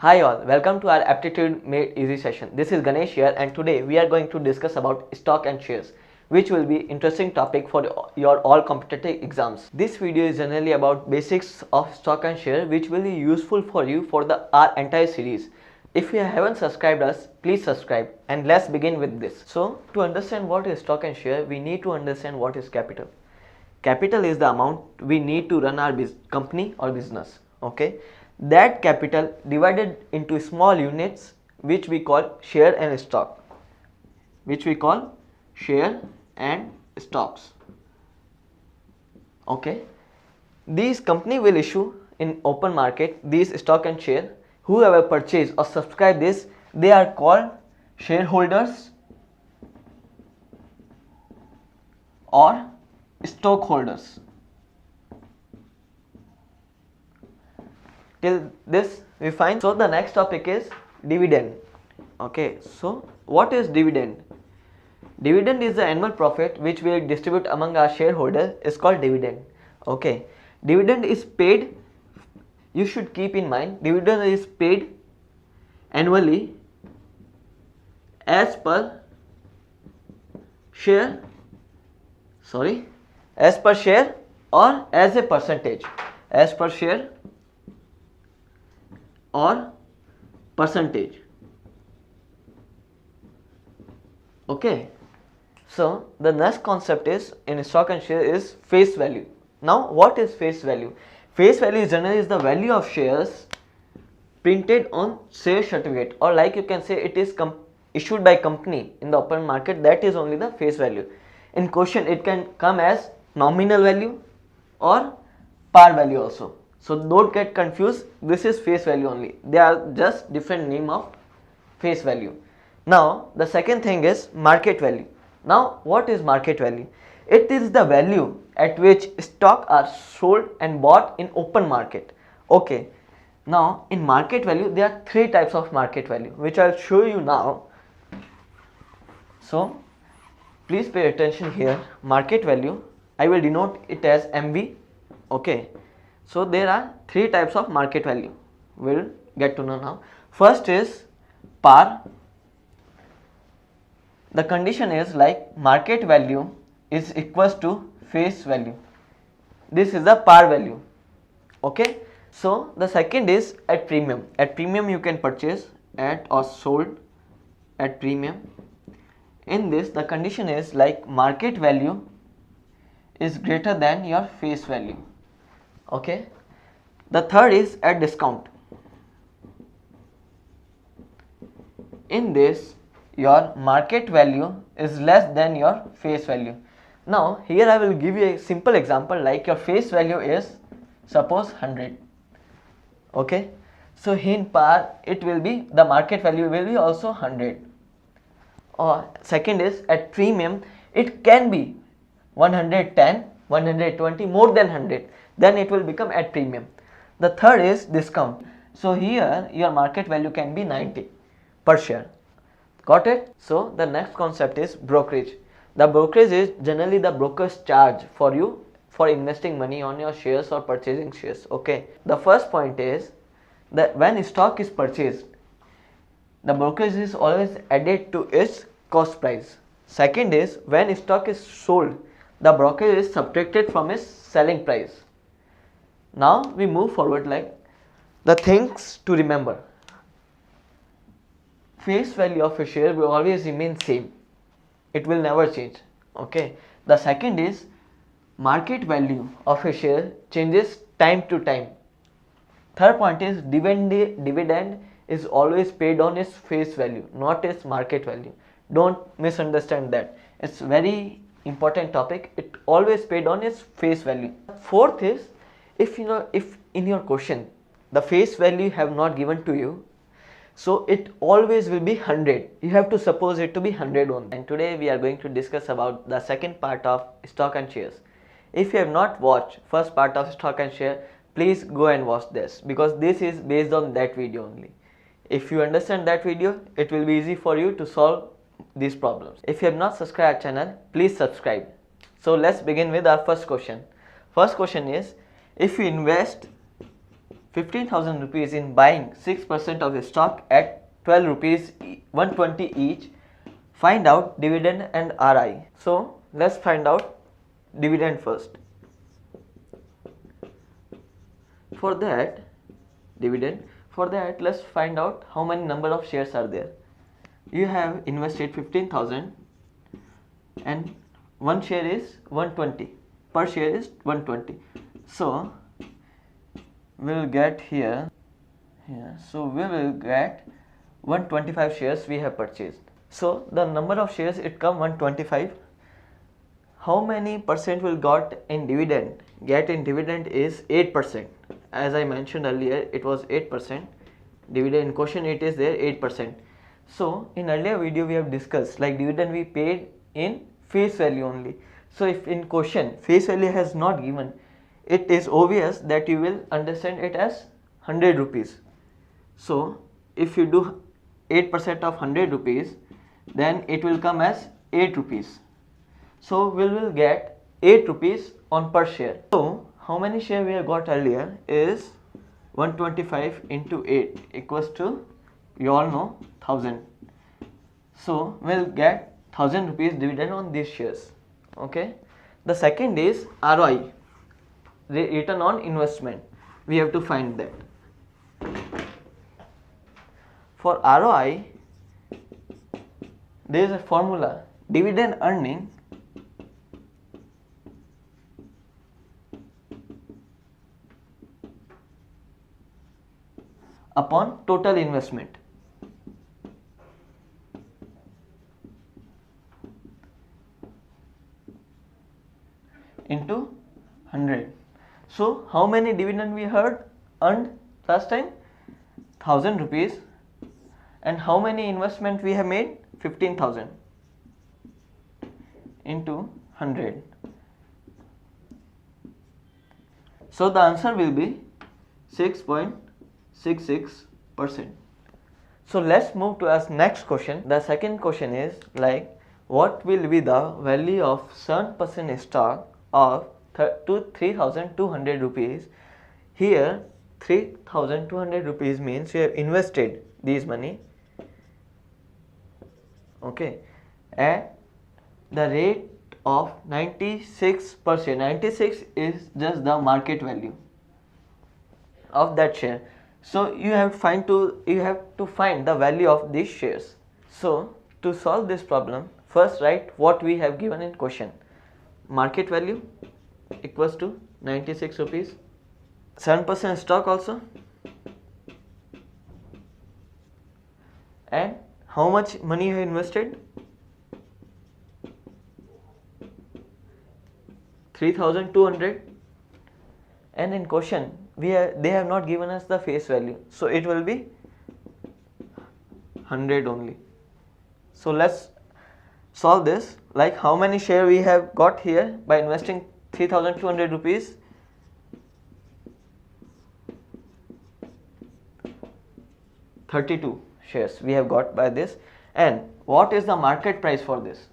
Hi all, welcome to our Aptitude Made Easy session. This is Ganesh here and today we are going to discuss about stock and shares, which will be interesting topic for your all competitive exams. This video is generally about basics of stock and share which will be useful for you for our entire series. If you haven't subscribed us, please subscribe and let's begin with this. So to understand what is stock and share, we need to understand what is capital. Capital is the amount we need to run our company or business. Okay, that capital divided into small units which we call share and stock, Okay, these company will issue in open market these stock and share. Whoever purchase or subscribe this, they are called shareholders or stockholders. Till this we find. So the next topic is dividend. Okay, so what is dividend? Dividend is the annual profit which we distribute among our shareholders is called dividend. Okay, dividend is paid, you should keep in mind, dividend is paid annually as per share or as a percentage, as per share or percentage. Okay, so the next concept is in stock and share is face value. Now what is face value? Face value is generally is the value of shares printed on share certificate, or like you can say it is issued by company in the open market. That is only the face value. In question it can come as nominal value or par value also. So don't get confused, this is face value only. They are just different name of face value. Now the second thing is market value. Now what is market value? It is the value at which stock are sold and bought in open market. Okay, now in market value there are three types of market value which I'll show you now. So please pay attention here. Market value, I will denote it as MV. Okay, so there are three types of market value. We'll get to know now. First is par. The condition is like market value is equals to face value. This is the par value. Okay, so the second is at premium. At premium you can purchase at or sold at premium. In this the condition is like market value is greater than your face value. Okay, the third is at discount. In this your market value is less than your face value. Now here I will give you a simple example, like your face value is suppose 100. Okay, so in par it will be, the market value will be also 100. Or second is at premium, it can be 110, 120, more than 100, then it will become at premium. The third is discount. So here your market value can be 90 per share. Got it? So the next concept is brokerage. The brokerage is generally the broker's charge for you for investing money on your shares or purchasing shares. Okay, the first point is that when stock is purchased, the brokerage is always added to its cost price. Second is when stock is sold, the brokerage is subtracted from its selling price. Now we move forward, like the things to remember. Face value of a share will always remain same, it will never change. Okay, the second is market value of a share changes time to time. Third point is dividend is always paid on its face value, not its market value. Don't misunderstand that, it's very important topic. It always paid on its face value. Fourth is, if in your question the face value have not given to you, so it always will be 100. You have to suppose it to be 100 only. And today we are going to discuss about the second part of stock and shares. If you have not watched first part of stock and share, please go and watch this, because this is based on that video only. If you understand that video, it will be easy for you to solve these problems. If you have not subscribed our channel, please subscribe. So let's begin with our first question. First question is, if you invest 15,000 rupees in buying 6% of the stock at 12 rupees 120 each. Find out dividend and RI. So let's find out dividend first. For that let's find out how many number of shares are there. You have invested 15,000 and one share is 120, per share is 120. So we'll get here, so we will get 125 shares we have purchased. So the number of shares it come 125. How many percent will get in dividend? Get in dividend is 8%. As I mentioned earlier, it was 8%. Dividend in question it is there 8%. So in earlier video we have discussed like dividend we paid in face value only. So if in question face value has not given, it is obvious that you will understand it as 100 rupees. So if you do 8% of 100 rupees, then it will come as 8 rupees. So we will get 8 rupees on per share. So how many share we have got earlier is 125 into 8 equals to, you all know, 1000. So we'll get 1000 rupees dividend on these shares. Okay. The second is ROI, return on investment. We have to find that. For ROI, there is a formula: dividend earning upon total investment into 100. So how many dividend we earned last time? 1000 rupees. And how many investment we have made? 15,000 into 100. So the answer will be 6.66%. So let's move to our next question. The second question is like, what will be the value of 7% stock of 3,200 rupees? Here 3,200 rupees means you have invested this money, okay, at the rate of 96%. 96 is just the market value of that share. So you have to find the value of these shares. So to solve this problem, first write what we have given in question. Market value equals to 96 rupees. 7% stock also, and how much money you have invested? 3,200. And in question they have not given us the face value, so it will be 100 only. So let's solve this. Like, how many share we have got here by investing 3,200 rupees? 32 shares we have got by this. And what is the market price for this?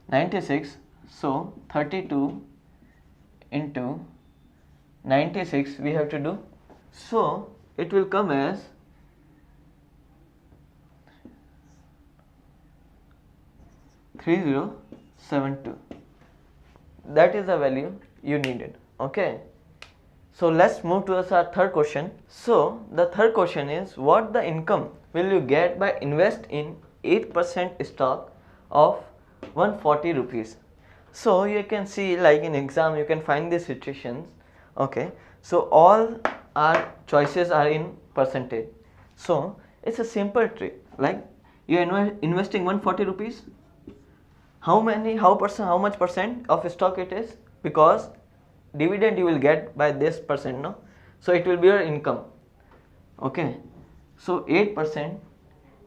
96. So 32 into 96 we have to do. So it will come as 3072. That is the value you needed. Okay. So let's move to our third question. So the third question is, what the income will you get by invest in 8% stock of 140 rupees? So you can see, like in exam you can find these situations. Okay, so all our choices are in percentage. So it's a simple trick. Like, you are investing 140 rupees. How much percent of stock it is? Because dividend you will get by this percent, no? So it will be your income. Okay, so 8%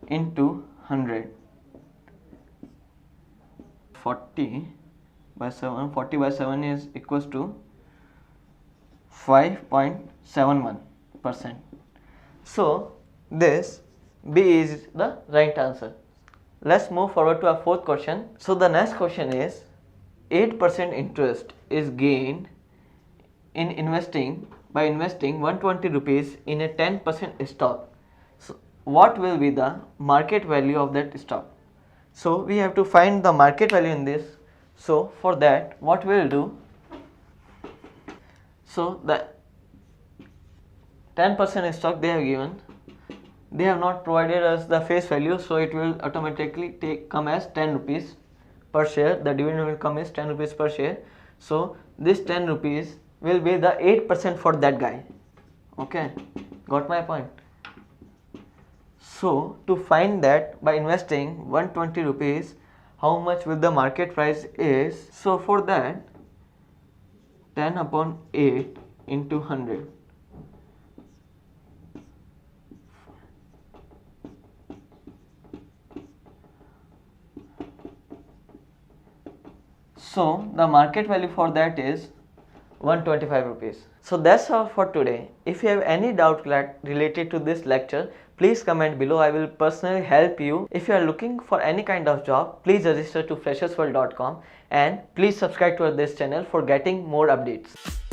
into 100, 40 by 7 is equals to 5.71%. So this B is the right answer. Let's move forward to our fourth question. So the next question is, 8% interest is gained in investing by investing 120 rupees in a 10% stock. So what will be the market value of that stock? So we have to find the market value in this. So for that, what we will do, so the 10% stock they have given, they have not provided us the face value, so it will automatically come as 10 rupees per share. The dividend will come as 10 rupees per share. So this 10 rupees will be the 8% for that guy. Okay, got my point? So to find that, by investing 120 rupees, how much will the market price is? So for that, 10 upon 8 into 100. So the market value for that is 125 rupees. So that's all for today. If you have any doubt related to this lecture, please comment below. I will personally help you. If you are looking for any kind of job, please register to freshersworld.com and please subscribe to this channel for getting more updates.